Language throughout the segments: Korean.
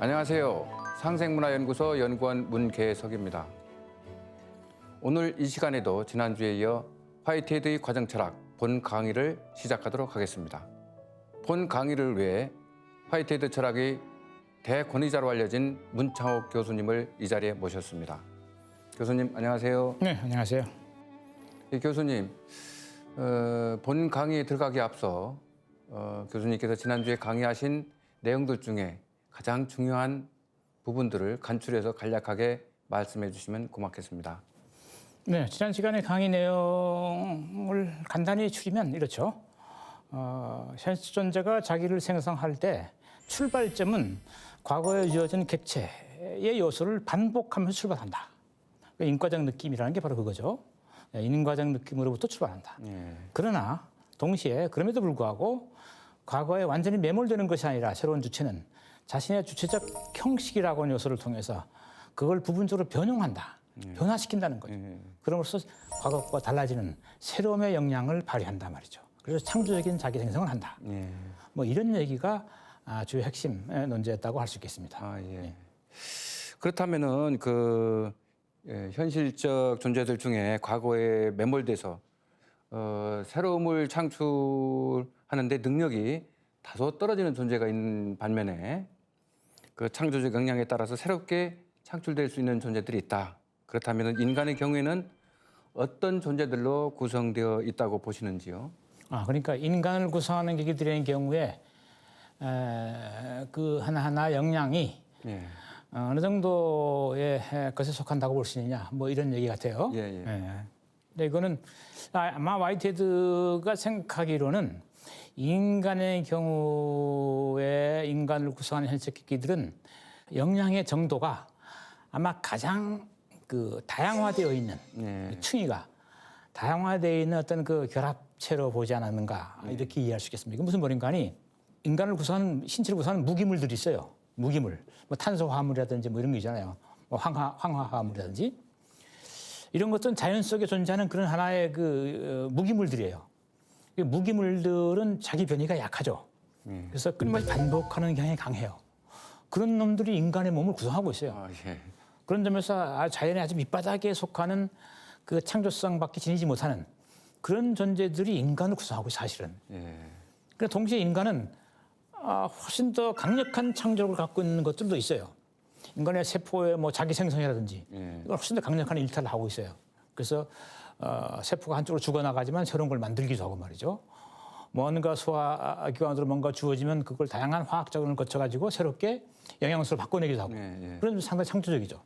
안녕하세요. 상생문화연구소 연구원 문계석입니다. 오늘 이 시간에도 지난주에 이어 화이트헤드의 과정철학 본 강의를 시작하도록 하겠습니다. 본 강의를 위해 화이트헤드 철학의 대권위자로 알려진 문창옥 교수님을 이 자리에 모셨습니다. 교수님 안녕하세요. 네, 안녕하세요. 교수님, 본 강의에 들어가기 앞서 교수님께서 지난주에 강의하신 내용들 중에 가장 중요한 부분들을 간추려서 간략하게 말씀해 주시면 고맙겠습니다. 네, 지난 시간에 강의 내용을 간단히 추리면 이렇죠. 현실 존재가 자기를 생성할 때 출발점은 과거에 이어진 객체의 요소를 반복하면서 출발한다. 인과적 느낌이라는 게 바로 그거죠. 인과적 느낌으로부터 출발한다. 그러나 동시에 그럼에도 불구하고 과거에 완전히 매몰되는 것이 아니라 새로운 주체는 자신의 주체적 형식이라고 하는 요소를 통해서 그걸 부분적으로 변형한다. 변화시킨다는 거죠. 그럼으로써 과거와 달라지는 새로움의 역량을 발휘한단 말이죠. 그래서 창조적인 자기 생성을 한다. 뭐 이런 얘기가 주요 핵심 논제였다고 할 수 있겠습니다. 그렇다면은 현실적 존재들 중에 과거에 매몰돼서 새로움을 창출하는데 능력이 다소 떨어지는 존재가 있는 반면에 그 창조적 역량에 따라서 새롭게 창출될 수 있는 존재들이 있다. 그렇다면 인간의 경우에는 어떤 존재들로 구성되어 있다고 보시는지요? 그러니까 인간을 구성하는 계기들의 경우에 그 하나하나 역량이 어느 정도의 것에 속한다고 볼 수 있느냐, 뭐 이런 얘기 같아요. 근데 이거는 아마 화이트헤드가 생각하기로는 인간의 경우에 인간을 구성하는 현실 계기들은 역량의 정도가 아마 가장 다양화되어 있는 층위가 다양화되어 있는 어떤 그 결합체로 보지 않았는가 이렇게 이해할 수 있겠습니다. 이게 무슨 말인가 하니 인간을 구성하는 신체를 구성하는 무기물들이 있어요. 무기물, 뭐 탄소화물이라든지 뭐 이런 거 있잖아요. 뭐 황화화물이라든지 이런 것들은 자연 속에 존재하는 그런 하나의 무기물들이에요. 무기물들은 자기 변이가 약하죠. 그래서 끊임없이 반복하는 경향이 강해요. 그런 놈들이 인간의 몸을 구성하고 있어요. 그런 점에서 자연의 아주 밑바닥에 속하는 그 창조성밖에 지니지 못하는 그런 존재들이 인간을 구성하고 있어요, 사실은. 그러니까 동시에 인간은 훨씬 더 강력한 창조력을 갖고 있는 것들도 있어요. 인간의 세포의 뭐 자기 생성이라든지 이걸 훨씬 더 강력한 일탈을 하고 있어요. 그래서 세포가 한쪽으로 죽어나가지만 새로운 걸 만들기도 하고 말이죠. 뭔가 소화기관으로 뭔가 주어지면 그걸 다양한 화학 작용을 거쳐가지고 새롭게 영양소를 바꿔내기도 하고 그런 점 상당히 창조적이죠.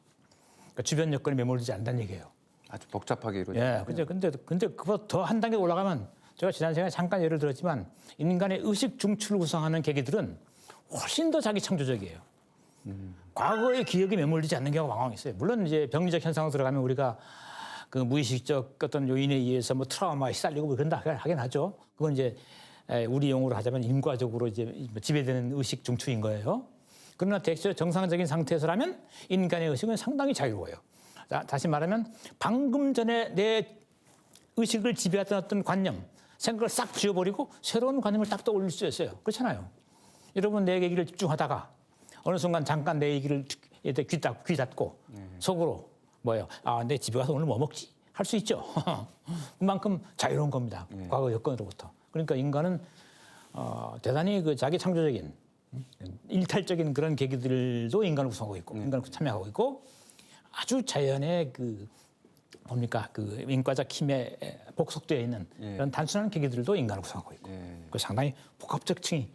그러니까 주변 여건에 매몰되지 않는다는 얘기예요. 아주 복잡하게 이루어져. 근데 그보다 더 한 단계 올라가면 제가 지난 시간에 잠깐 예를 들었지만 인간의 의식 중추를 구성하는 계기들은 훨씬 더 자기 창조적이에요. 과거의 기억에 매몰되지 않는 경우가 왕왕 있어요. 물론 이제 병리적 현상으로 들어가면 우리가 그 무의식적 어떤 요인에 의해서 뭐 트라우마에 시달리고 그런다 하긴 하죠. 그건 이제 우리 용어로 하자면 인과적으로 이제 지배되는 의식 중추인 거예요. 그러나 대체로 정상적인 상태에서라면 인간의 의식은 상당히 자유로워요. 다시 말하면 방금 전에 내 의식을 지배했던 어떤 관념, 생각을 싹 지워버리고 새로운 관념을 딱 떠올릴 수 있어요. 그렇잖아요. 여러분 내 얘기를 집중하다가 어느 순간 잠깐 내 얘기를 귀 닫고 속으로 뭐예요? 내 집에 가서 오늘 뭐 먹지? 할 수 있죠. 그만큼 자유로운 겁니다. 과거 여건으로부터. 그러니까 인간은 대단히 그 자기 창조적인 일탈적인 그런 계기들도 인간을 구성하고 있고 인간을 참여하고 있고 아주 자연의 뭡니까 인과적 힘에 복속되어 있는 그런 단순한 계기들도 인간을 구성하고 있고 그 상당히 복합적 층위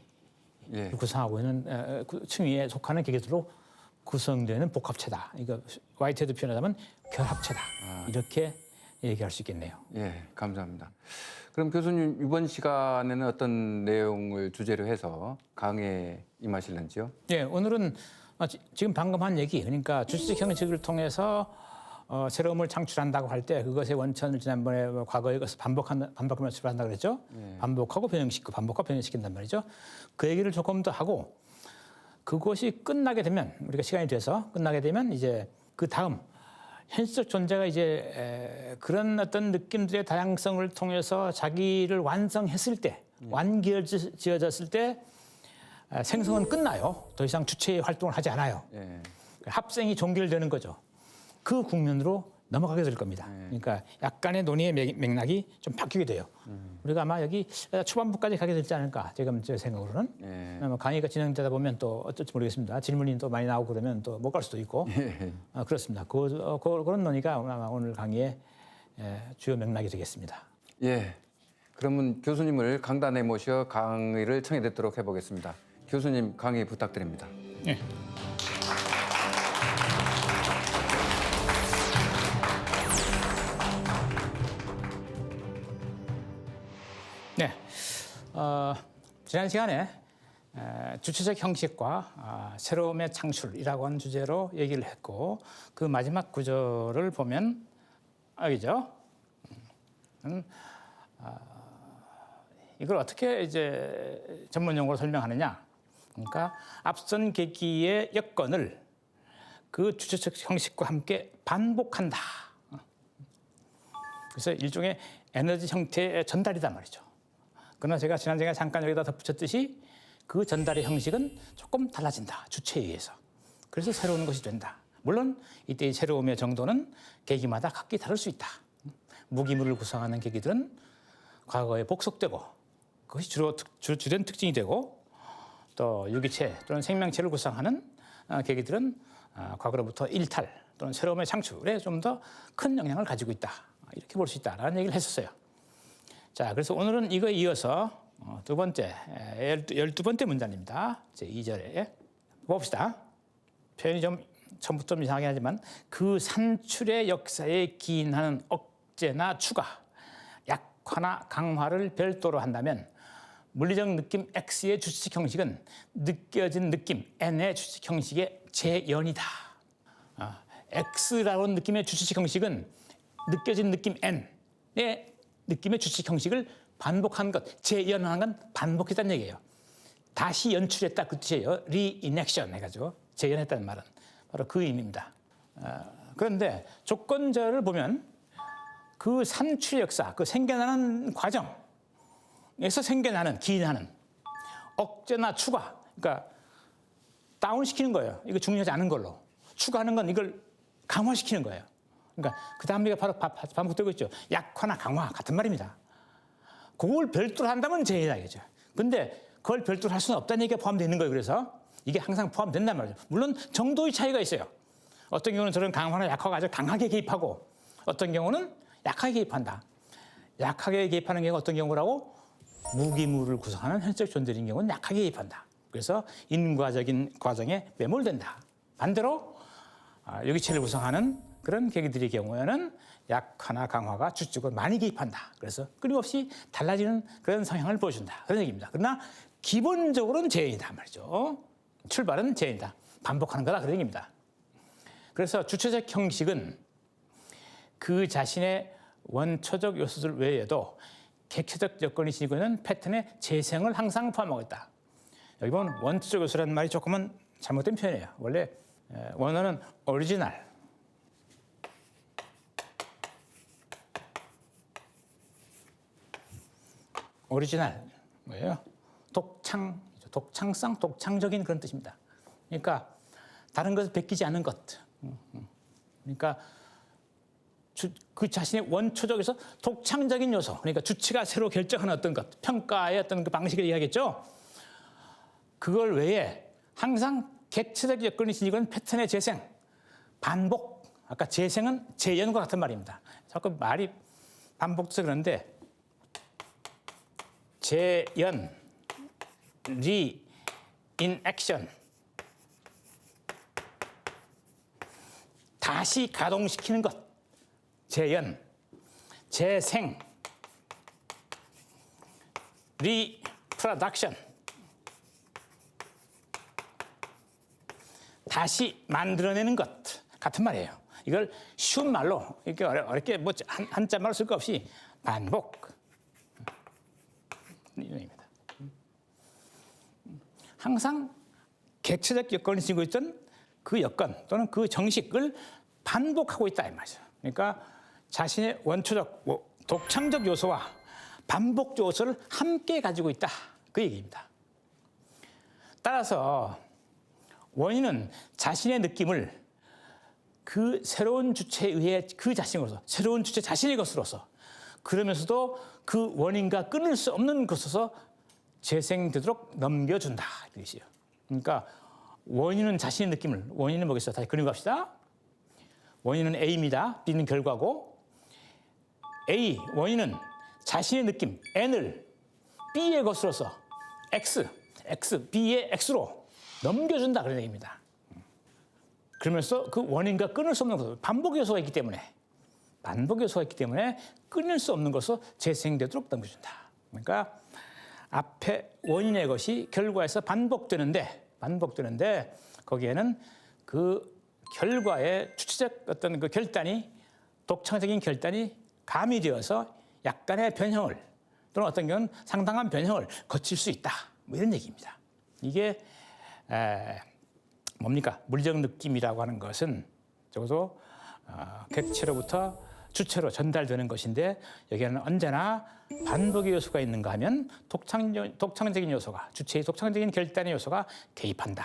구성하고 있는 층위에 속하는 계기들로 구성되는 복합체다. 이거 화이트헤드 표현하자면 결합체다. 이렇게 얘기할 수 있겠네요. 감사합니다. 그럼 교수님 이번 시간에는 어떤 내용을 주제로 해서 강의에 임하실는지요? 오늘은 지금 방금 한 얘기, 그러니까 주체적 형식을 통해서 새로움을 창출한다고 할 때 그것의 원천을 지난번에 과거에 반복하면서 출발한다고 그랬죠? 반복하고 변형시키고 반복하고 변형시킨단 말이죠. 그 얘기를 조금 더 하고 그것이 끝나게 되면 우리가 시간이 돼서 끝나게 되면 이제 그 다음 현실적 존재가 이제 그런 어떤 느낌들의 다양성을 통해서 자기를 완성했을 때, 완결지어졌을 때 생성은 끝나요. 더 이상 주체의 활동을 하지 않아요. 예. 합생이 종결되는 거죠. 그 국면으로 넘어가게 될 겁니다. 그러니까 약간의 논의의 맥락이 좀 바뀌게 돼요. 우리가 아마 여기 초반부까지 가게 되지 않을까, 지금 제 생각으로는. 예. 강의가 진행되다 보면 또 어떨지 모르겠습니다. 질문이 또 많이 나오고 그러면 또 못 갈 수도 있고. 예. 그렇습니다. 그런 논의가 아마 오늘 강의의 주요 맥락이 되겠습니다. 예. 그러면 교수님을 강단에 모셔 강의를 청해 듣도록 해보겠습니다. 교수님 강의 부탁드립니다. 네. 네. 지난 시간에 주체적 형식과 새로움의 창출이라고 하는 주제로 얘기를 했고, 그 마지막 구절을 보면 알겠죠? 이걸 어떻게 이제 전문 용어로 설명하느냐? 그러니까 앞선 계기의 여건을 그 주체적 형식과 함께 반복한다. 그래서 일종의 에너지 형태의 전달이단 말이죠. 그러나 제가 지난 시간에 잠깐 여기다 덧붙였듯이 그 전달의 형식은 조금 달라진다. 주체에 의해서. 그래서 새로운 것이 된다. 물론 이때의 새로움의 정도는 계기마다 각기 다를 수 있다. 무기물을 구성하는 계기들은 과거에 복속되고 그것이 주된 특징이 되고, 또 유기체 또는 생명체를 구성하는 계기들은 과거로부터 일탈 또는 새로움의 창출에 좀 더 큰 영향을 가지고 있다. 이렇게 볼 수 있다라는 얘기를 했었어요. 자, 그래서 오늘은 이거에 이어서 두 번째, 12번째 문장입니다. 제 2절에 봅시다. 표현이 좀 처음부터 좀 이상하긴 하지만, 그 산출의 역사에 기인하는 억제나 추가, 약화나 강화를 별도로 한다면 물리적 느낌 X의 주체적 형식은 느껴진 느낌 N의 주체적 형식의 재연이다. X라는 느낌의 주체적 형식은 느껴진 느낌 N의 느낌의 주체적 형식을 반복한 것, 재연하는 건 반복했다는 얘기예요. 다시 연출했다 그 뜻이에요. 리이넥션 해가지고 재연했다는 말은 바로 그 의미입니다. 그런데 조건절을 보면 그 산출의 역사, 그 생겨나는 과정에서 생겨나는, 기인하는 억제나 추가, 그러니까 다운시키는 거예요. 이거 중요하지 않은 걸로. 추가하는 건 이걸 강화시키는 거예요. 그러니까 그 다음 얘기가 바로 반복되고 있죠. 약화나 강화 같은 말입니다. 그걸 별도로 한다면 재해다 이거죠. 근데 그걸 별도로 할 수는 없다는 얘기가 포함되어 있는 거예요. 그래서 이게 항상 포함된단 말이죠. 물론 정도의 차이가 있어요. 어떤 경우는 저런 강화나 약화가 아주 강하게 개입하고, 어떤 경우는 약하게 개입한다. 약하게 개입하는 경우가 어떤 경우라고? 무기물을 구성하는 현실적 존재인 경우는 약하게 개입한다. 그래서 인과적인 과정에 매몰된다. 반대로 유기체를 구성하는 그런 계기들의 경우에는 약화나 강화가 주축을 많이 개입한다. 그래서 끊임없이 달라지는 그런 성향을 보여준다. 그런 얘기입니다. 그러나 기본적으로는 재현이다 말이죠. 출발은 재현이다. 반복하는 거다. 그런 얘기입니다. 그래서 주체적 형식은 그 자신의 원초적 요소들 외에도 객체적 여건이 지니고 있는 패턴의 재생을 항상 포함하고 있다. 여기 보면 원초적 요소라는 말이 조금은 잘못된 표현이에요. 원래 원어는 오리지널, 뭐예요? 독창성, 독창적인 그런 뜻입니다. 그러니까 다른 것을 베끼지 않은 것. 그러니까 그 자신의 원초적에서 독창적인 요소, 그러니까 주체가 새로 결정하는 어떤 것, 평가의 어떤 그 방식을 얘기하겠죠. 그걸 외에 항상 객체적 여건이 지니고 있는 패턴의 재생, 반복. 아까 재생은 재연과 같은 말입니다. 자꾸 말이 반복돼서 그런데 재연, 리인액션, 다시 가동시키는 것, 재연, 재생, 리프로덕션, 다시 만들어내는 것 같은 말이에요. 이걸 쉬운 말로 이렇게 어렵게 뭐 한자 말로 쓸 거 없이 반복. 이입니다. 항상 객체적 여건이 지니고 있던 그 여건 또는 그 정식을 반복하고 있다 이 말이죠. 그러니까 자신의 원초적 독창적 요소와 반복 요소를 함께 가지고 있다 그 얘기입니다. 따라서 원인은 자신의 느낌을 그 새로운 주체에 의해 그 자신으로서, 새로운 주체 자신의 것으로서, 그러면서도 그 원인과 끊을 수 없는 것으로서 재생되도록 넘겨준다. 이것이요. 그러니까 원인은 자신의 느낌을, 원인은 뭐겠어요? 다시 그리고 갑시다. 원인은 A입니다. B는 결과고, A, 원인은 자신의 느낌, N을 B의 것으로서 X, B의 X로 넘겨준다. 그런 얘기입니다. 그러면서 그 원인과 끊을 수 없는 것으로 반복 요소가 있기 때문에 끊을 수 없는 것으로 재생되도록 넘겨준다. 그러니까 앞에 원인의 것이 결과에서 반복되는데 거기에는 그 결과의 주체적 어떤 그 결단이, 독창적인 결단이 가미되어서 약간의 변형을 또는 어떤 경우는 상당한 변형을 거칠 수 있다. 뭐 이런 얘기입니다. 이게 뭡니까? 물리적 느낌이라고 하는 것은 적어도 객체로부터 주체로 전달되는 것인데 여기에는 언제나 반복의 요소가 있는가 하면 독창적인 요소가, 주체의 독창적인 결단의 요소가 개입한다.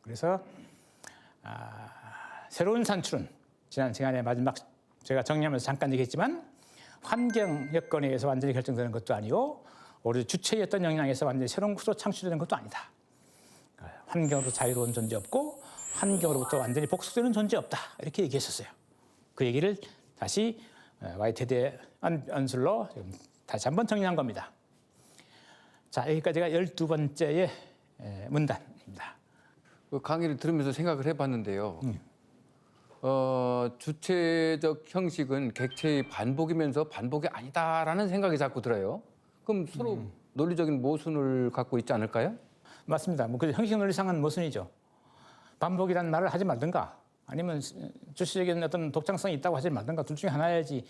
그래서 새로운 산출은 지난 시간에 마지막 제가 정리하면서 잠깐 얘기했지만 환경 여건에 의해서 완전히 결정되는 것도 아니고 오히려 주체의 어떤 영향에서 완전히 새로운 구조 창출되는 것도 아니다. 환경으로부터 자유로운 존재 없고 환경으로부터 완전히 복속되는 존재 없다. 이렇게 얘기했었어요. 그 얘기를 다시 와이테드의 언술로 다시 한번 정리한 겁니다. 자, 여기까지가 12번째의 문단입니다. 그 강의를 들으면서 생각을 해봤는데요. 주체적 형식은 객체의 반복이면서 반복이 아니다라는 생각이 자꾸 들어요. 그럼 서로 논리적인 모순을 갖고 있지 않을까요? 맞습니다. 뭐 그 형식 논리상은 모순이죠. 반복이라는 말을 하지 말든가, 아니면 주체적인 어떤 독창성이 있다고 하지 말든가, 둘 중에 하나야지.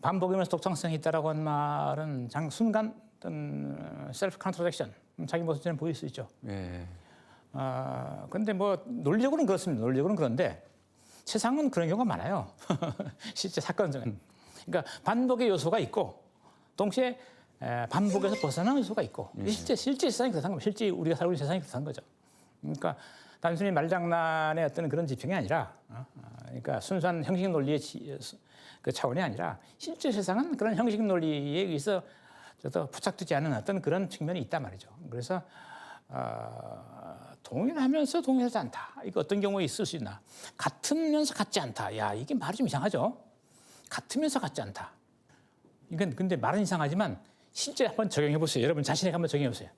반복이면서 독창성이 있다라고 하는 말은 순간 어떤 셀프 컨트로딕션, 자기 모습처럼 보일 수 있죠. 예. 근데 뭐 논리적으로는 그렇습니다. 논리적으로는 그런데 세상은 그런 경우가 많아요. 실제 사건 중에. 그러니까 반복의 요소가 있고 동시에 반복에서 벗어나는 요소가 있고, 실제 세상이 그렇다는 겁니다. 실제 우리가 살고 있는 세상이 그렇다는 거죠. 그러니까 단순히 말장난의 어떤 그런 지평이 아니라, 그러니까 순수한 형식 논리의 그 차원이 아니라 실제 세상은 그런 형식 논리에 의해서 부착되지 않은 어떤 그런 측면이 있단 말이죠. 그래서 동일하면서 동일하지 않다. 이거 어떤 경우에 있을 수 있나? 같으면서 같지 않다. 야, 이게 말이 좀 이상하죠? 같으면서 같지 않다. 이건 근데 말은 이상하지만 실제 한번 적용해 보세요. 여러분 자신에게 한번 적용해 보세요.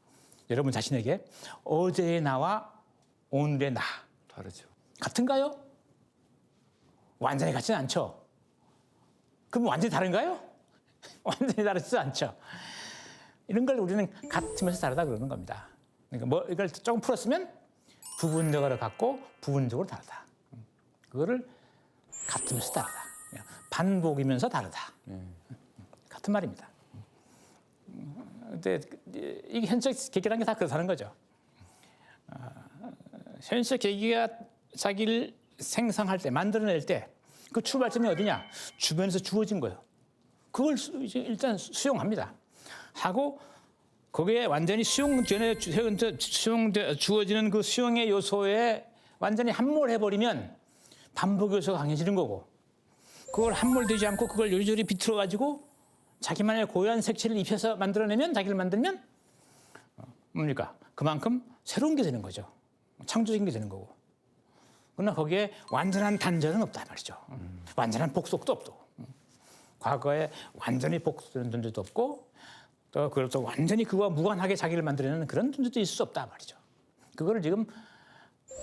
여러분 자신에게 어제의 나와 오늘의 나 다르죠. 같은가요? 완전히 같지는 않죠. 그럼 완전히 다른가요? 완전히 다르지도 않죠. 이런 걸 우리는 같으면서 다르다 그러는 겁니다. 그러니까 뭐 이걸 조금 풀었으면 부분적으로 같고 부분적으로 다르다. 그거를 같으면서 다르다. 반복이면서 다르다. 같은 말입니다. 근데 이게 현실적 계기라는 게 다 그렇다는 거죠. 현실적 계기가 자기를 생성할 때, 만들어낼 때 그 출발점이 어디냐? 주변에서 주어진 거예요. 그걸 일단 수용합니다. 하고 거기에 완전히 주어지는 그 수용의 요소에 완전히 함몰해버리면 반복 요소가 강해지는 거고, 그걸 함몰되지 않고 그걸 요리조리 비틀어가지고 자기만의 고유한 색채를 입혀서 만들어내면, 자기를 만들면 뭡니까? 그만큼 새로운 게 되는 거죠. 창조적인 게 되는 거고. 그러나 거기에 완전한 단절은 없다 말이죠. 완전한 복속도 없고, 과거에 완전히 복속되는 존재도 없고, 또 그것도 완전히 그와 무관하게 자기를 만들어내는 그런 존재도 있을 수 없다 말이죠. 그거를 지금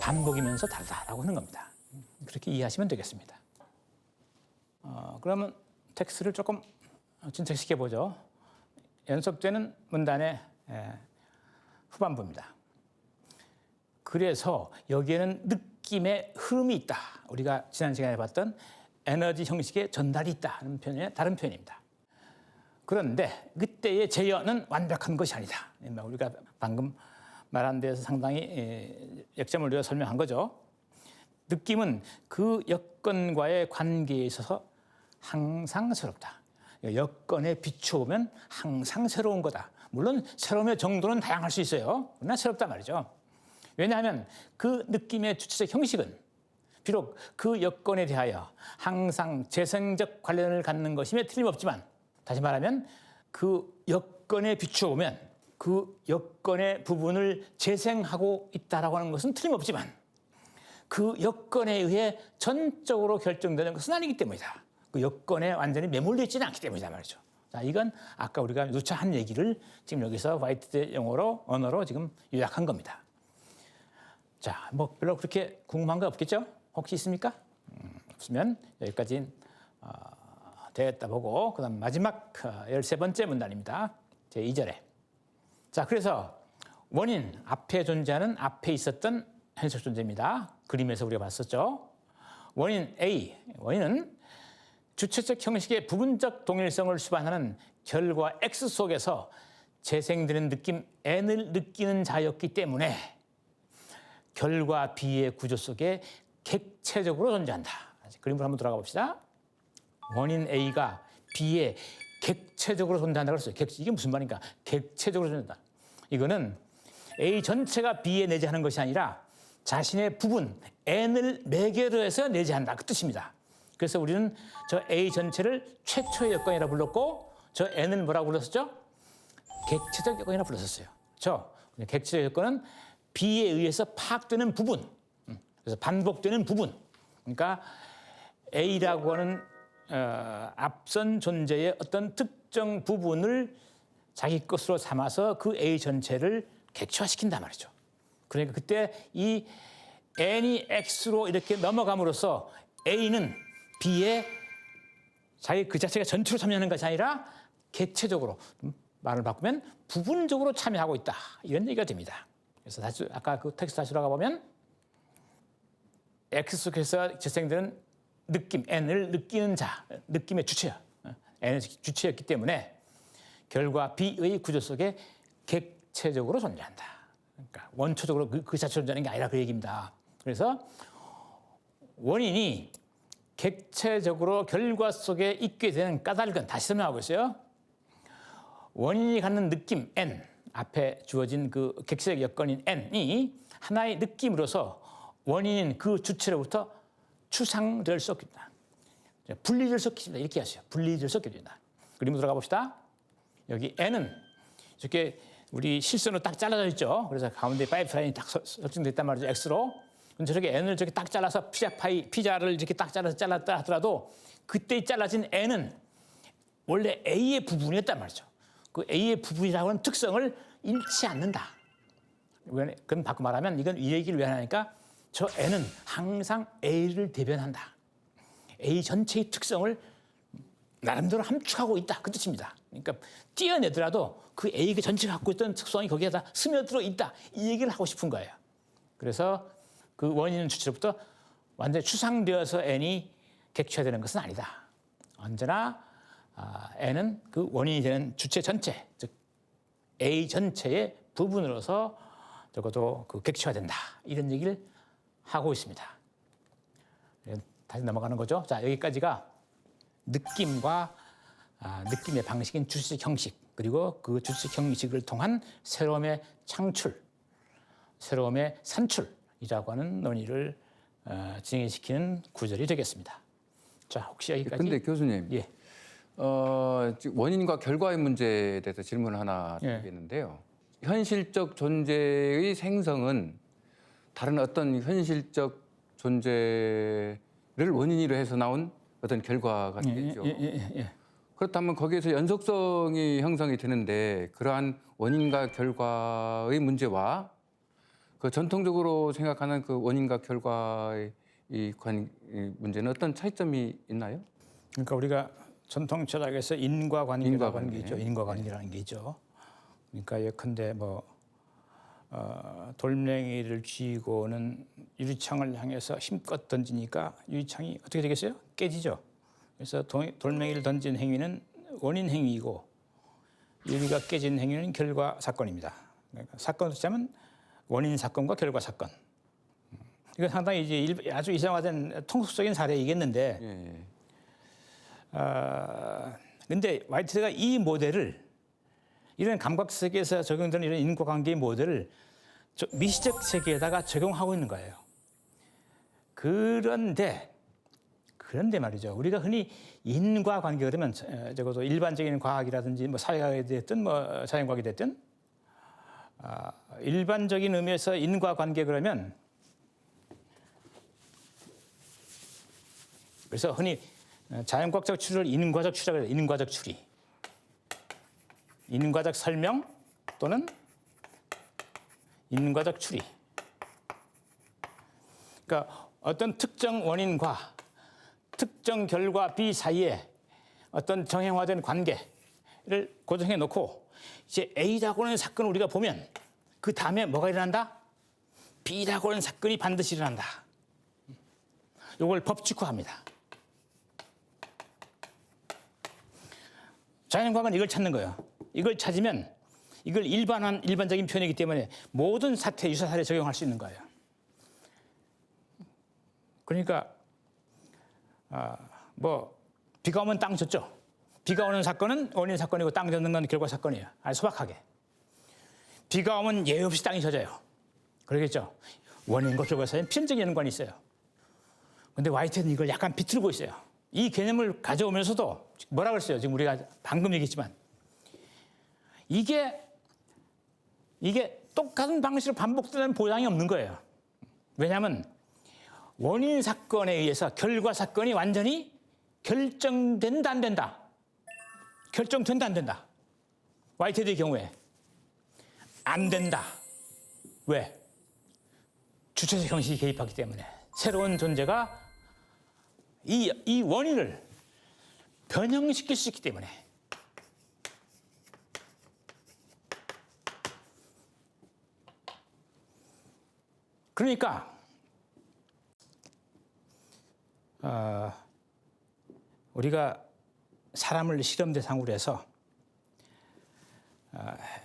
반복이면서 다르다라고 하는 겁니다. 그렇게 이해하시면 되겠습니다. 그러면 텍스트를 조금 진척시켜 보죠. 연속되는 문단의 후반부입니다. 그래서 여기에는 느낌의 흐름이 있다. 우리가 지난 시간에 봤던 에너지 형식의 전달이 있다는 표현의 다른 표현입니다. 그런데 그때의 재현은 완벽한 것이 아니다. 우리가 방금 말한 데에서 상당히 역점을 두어 설명한 거죠. 느낌은 그 여건과의 관계에 있어서 항상 새롭다. 여건에 비춰보면 항상 새로운 거다. 물론 새로움의 정도는 다양할 수 있어요. 그러나 새롭단 말이죠. 왜냐하면 그 느낌의 주체적 형식은 비록 그 여건에 대하여 항상 재생적 관련을 갖는 것임에 틀림없지만, 다시 말하면 그 여건에 비추어 보면 그 여건의 부분을 재생하고 있다라고 하는 것은 틀림없지만, 그 여건에 의해 전적으로 결정되는 것은 아니기 때문이다. 그 여건에 완전히 매몰되어 있지는 않기 때문이다 말이죠. 자, 이건 아까 우리가 누차 한 얘기를 지금 여기서 화이트의 언어로 지금 요약한 겁니다. 자, 뭐 별로 그렇게 궁금한 거 없겠죠? 혹시 있습니까? 없으면 여기까지 되었다 보고, 그다음 마지막 13번째 문단입니다. 제2절에. 자, 그래서 원인, 앞에 존재하는 앞에 있었던 현실적 존재입니다. 그림에서 우리가 봤었죠. 원인 A, 원인은 주체적 형식의 부분적 동일성을 수반하는 결과 X 속에서 재생되는 느낌 N을 느끼는 자였기 때문에 결과 B의 구조 속에 객체적으로 존재한다. 그림으로 한번 돌아가 봅시다. 원인 A가 B에 객체적으로 존재한다고 했어요. 이게 무슨 말인가? 객체적으로 존재한다. 이거는 A 전체가 B에 내재하는 것이 아니라 자신의 부분 N을 매개로 해서 내재한다. 그 뜻입니다. 그래서 우리는 저 A 전체를 최초의 여건이라 불렀고, 저 N을 뭐라고 불렀었죠? 객체적 여건이라 불렀었어요. 객체적 여건은 B에 의해서 파악되는 부분, 그래서 반복되는 부분. 그러니까 A라고 하는 앞선 존재의 어떤 특정 부분을 자기 것으로 삼아서 그 A 전체를 객체화시킨단 말이죠. 그러니까 그때 이 N이 X로 이렇게 넘어감으로써 A는 B에 자기 그 자체가 전체로 참여하는 것이 아니라 객체적으로, 말을 바꾸면 부분적으로 참여하고 있다. 이런 얘기가 됩니다. 그래서 다시 아까 그 텍스트 다시 돌아가 보면 X 속에서 재생되는 느낌, N을 느끼는 자, 느낌의 주체야. N의 주체였기 때문에 결과 B의 구조 속에 객체적으로 존재한다. 그러니까 원초적으로 그 자체로 존재하는 게 아니라 그 얘기입니다. 그래서 원인이 객체적으로 결과 속에 있게 되는 까닭은, 다시 설명하고 있어요. 원인이 갖는 느낌 N, 앞에 주어진 그 객체적 여건인 N이 하나의 느낌으로서 원인인 그 주체로부터 추상될 수 없게 된다. 분리될 수 없게 된다. 이렇게 하세요. 분리될 수 없게 된다. 그림으로 들어가 봅시다. 여기 N은 이렇게 우리 실선으로 딱 잘라져 있죠. 그래서 가운데 파이프라인이 딱 설정됐단 말이죠. X로. 저렇게 N을 저렇게 딱 잘라서 피자를 이렇게 딱 잘랐다 하더라도 그때 잘라진 N은 원래 A의 부분이었단 말이죠. 그 A의 부분이라고 하는 특성을 잃지 않는다. 그럼 바꿔 말하면 이건 이 얘기를 왜 하냐니까, 저 N은 항상 A를 대변한다. A 전체의 특성을 나름대로 함축하고 있다. 그 뜻입니다. 그러니까 띄어내더라도 그 A 전체가 갖고 있던 특성이 거기에다 스며들어 있다. 이 얘기를 하고 싶은 거예요. 그래서 그 원인 주체로부터 완전히 추상되어서 N이 객체화되는 것은 아니다. 언제나 N은 그 원인이 되는 주체 전체, 즉 A 전체의 부분으로서 적어도 그 객체화된다. 이런 얘기를 하고 있습니다. 다시 넘어가는 거죠. 자, 여기까지가 느낌과 느낌의 방식인 주체적 형식, 그리고 그 주체적 형식을 통한 새로움의 창출, 새로움의 산출이라고 하는 논의를 진행시키는 구절이 되겠습니다. 자, 혹시 여기까지. 근데 교수님, 예. 원인과 결과의 문제에 대해서 질문을 하나 드리겠는데요. 현실적 존재의 생성은 다른 어떤 현실적 존재를 원인으로 해서 나온 어떤 결과가 되겠죠. 그렇다면 거기에서 연속성이 형성이 되는데, 그러한 원인과 결과의 문제와 그 전통적으로 생각하는 그 원인과 결과의 이 문제는 어떤 차이점이 있나요? 그러니까 우리가 전통 철학에서 인과관계라고 하는 게 있죠. 인과관계라는 게 있죠. 그러니까 예컨대 뭐 돌멩이를 쥐고는 유리창을 향해서 힘껏 던지니까 유리창이 어떻게 되겠어요? 깨지죠. 그래서 돌멩이를 던진 행위는 원인 행위이고 유리가 깨진 행위는 결과 사건입니다. 그러니까 사건으로 치자면 원인 사건과 결과 사건. 이건 상당히 이제 아주 이상화된 통속적인 사례이겠는데, 근데 화이트가 이 모델을, 이런 감각 세계에서 적용되는 이런 인과관계의 모델을 미시적 세계에다가 적용하고 있는 거예요. 그런데 말이죠. 우리가 흔히 인과관계 그러면 적어도 일반적인 과학이라든지 뭐 사회학이 됐든 뭐 자연과학이 됐든 일반적인 의미에서 인과관계 그러면 그래서 흔히 자연과학적 추리를 인과적 추리라고 해요. 인과적 추리. 인과적 설명 또는 인과적 추리. 그러니까 어떤 특정 원인과 특정 결과 B 사이에 어떤 정형화된 관계를 고정해 놓고 이제 A라고 하는 사건을 우리가 보면 그 다음에 뭐가 일어난다? B라고 하는 사건이 반드시 일어난다. 이걸 법칙화합니다. 자연과학은 이걸 찾는 거예요. 이걸 찾으면 이걸 일반적인 표현이기 때문에 모든 사태, 유사사례에 적용할 수 있는 거예요. 그러니까 뭐 비가 오면 땅 젖죠. 비가 오는 사건은 원인 사건이고 땅 젖는 건 결과 사건이에요. 아주 소박하게. 비가 오면 예외 없이 땅이 젖어요. 그러겠죠. 원인과 결과 사이에 필연적인 연관이 있어요. 그런데 화이트는 이걸 약간 비틀고 있어요. 이 개념을 가져오면서도 뭐라 그랬어요? 지금 우리가 방금 얘기했지만 이게 똑같은 방식으로 반복되는 보장이 없는 거예요. 왜냐하면 원인 사건에 의해서 결과 사건이 완전히 결정된다 안 된다. 결정된다 안 된다. 화이트의 경우에 안 된다. 왜? 주체적 형식이 개입하기 때문에 새로운 존재가 이 원인을 변형시킬 수 있기 때문에. 그러니까 우리가 사람을 실험 대상으로 해서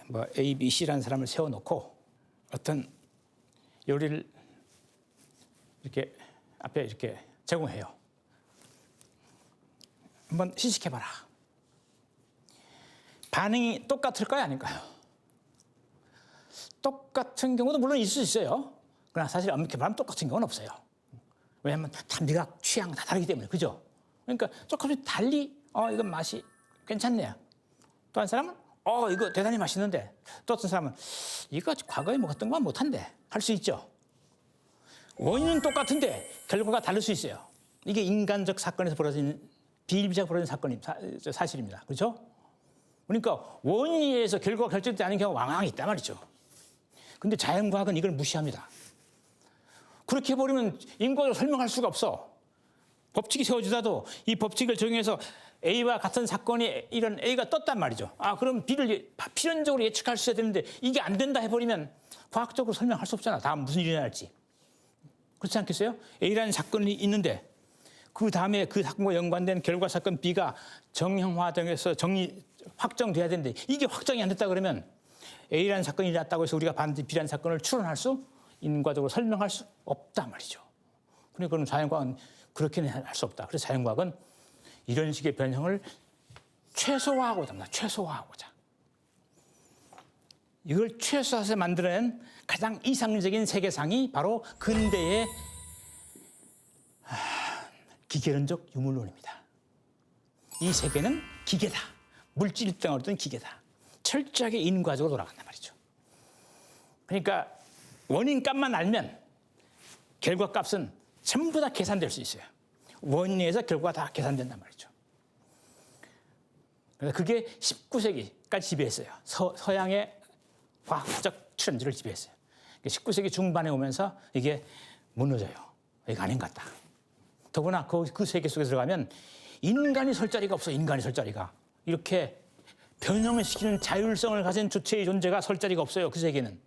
뭐 A, B, C라는 사람을 세워놓고 어떤 요리를 이렇게 앞에 이렇게 제공해요. 한번 시식해봐라. 반응이 똑같을까요? 아닐까요? 똑같은 경우도 물론 있을 수 있어요. 그러나 사실 엄밀히 말하면 똑같은 경우는 없어요. 왜냐하면 다 미각, 취향 다 다르기 때문에. 그죠? 그러니까 조금씩 달리 이건 맛이 괜찮네요. 또 한 사람은 이거 대단히 맛있는데 또 어떤 사람은 이거 과거에 먹었던 건 못한데 할 수 있죠. 원인은 똑같은데 결과가 다를 수 있어요. 이게 인간적 사건에서 벌어진 비일비재가 벌어진 사실입니다. 그렇죠? 그러니까 원인에 의해서 결과가 결정되지 않은 경우가 왕왕 있단 말이죠. 근데 자연과학은 이걸 무시합니다. 그렇게 해버리면 인과적으로 설명할 수가 없어. 법칙이 세워지다도 이 법칙을 적용해서 A와 같은 사건이 이런 A가 떴단 말이죠. 그럼 B를 필연적으로 예측할 수 있어야 되는데 이게 안 된다 해버리면 과학적으로 설명할 수 없잖아. 다음 무슨 일이 일어날지. 그렇지 않겠어요? A라는 사건이 있는데 그 다음에 그 사건과 연관된 결과 사건 B가 정형화돼서 확정돼야 되는데 이게 확정이 안 됐다 그러면 A라는 사건이 일어났다고 해서 우리가 반드시 B라는 사건을 추론할 수, 인과적으로 설명할 수 없단 말이죠. 그러니까 그럼 자연과학은 그렇게는 할 수 없다. 그래서 자연과학은 이런 식의 변형을 최소화하고자 합니다. 최소화하고자. 이걸 최소화해서 만들어낸 가장 이상적인 세계상이 바로 근대의 기계론적 유물론입니다. 이 세계는 기계다. 물질 입장으로 든 기계다. 철저하게 인과적으로 돌아간단 말이죠. 그러니까 원인값만 알면 결과값은 전부 다 계산될 수 있어요. 원인에서 결과가 다 계산된단 말이죠. 그래서 그게 19세기까지 지배했어요. 서양의 과학적 트렌드를 지배했어요. 19세기 중반에 오면서 이게 무너져요. 이게 아닌 것 같다. 더구나 그 세계 속에 들어가면 인간이 설 자리가 없어. 인간이 설 자리가. 이렇게 변형을 시키는 자율성을 가진 주체의 존재가 설 자리가 없어요. 그 세계는.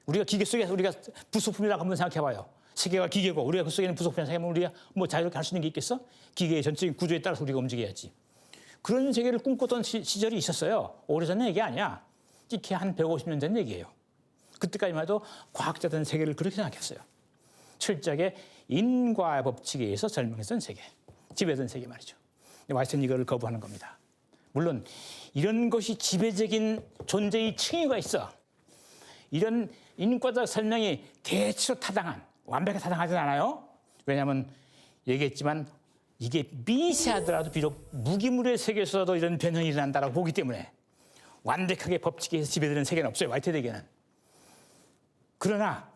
우리가 기계 속에서 우리가 부속품이라고 한번 생각해봐요. 세계가 기계고 우리가 그 속에는 부속품이라고 생각하면 우리가 뭐 자유롭게 할 수 있는 게 있겠어? 기계의 전체적인 구조에 따라서 우리가 움직여야지. 그런 세계를 꿈꿨던 시절이 있었어요. 오래전 얘기 아니야. 찍히 한 150년 전 얘기예요. 그때까지만 해도 과학자들은 세계를 그렇게 생각했어요. 철저하게 인과의 법칙에 의해서 설명했던 세계, 지배된 세계 말이죠. 와이트는 이거를 거부하는 겁니다. 물론 이런 것이 지배적인 존재의 층위가 있어. 이런 인과적 설명이 대체로 완벽하게 타당하진 않아요. 왜냐하면 얘기했지만 이게 미세하더라도 비록 무기물의 세계에서도 이런 변형이 일어난다고 보기 때문에 완벽하게 법칙에서 지배되는 세계는 없어요. 화이트데이에는. 그러나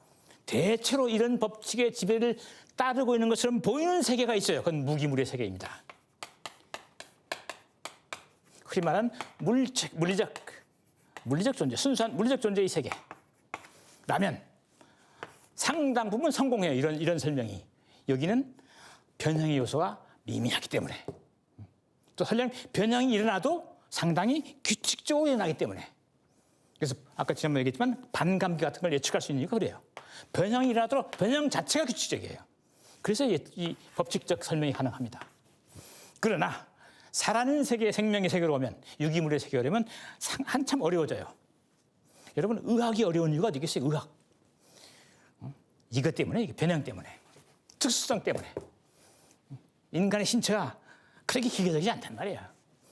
대체로 이런 법칙의 지배를 따르고 있는 것처럼 보이는 세계가 있어요. 그건 무기물의 세계입니다. 흔히 말하는 물리적 존재, 순수한 물리적 존재의 세계라면 상당 부분 성공해요. 이런 설명이. 여기는 변형의 요소가 미미하기 때문에, 또 설령 변형이 일어나도 상당히 규칙적으로 일어나기 때문에, 그래서 아까 지난번에 얘기했지만 반감기 같은 걸 예측할 수 있는 이유가 그래요. 변형이 일어나도 변형 자체가 규칙적이에요. 그래서 이 법칙적 설명이 가능합니다. 그러나 살아있는 세계의 생명의 세계로 오면, 유기물의 세계로 오면 한참 어려워져요. 여러분, 의학이 어려운 이유가 어디겠어요? 의학. 이것 때문에, 변형 때문에, 특수성 때문에. 인간의 신체가 그렇게 기계적이지 않단 말이에요.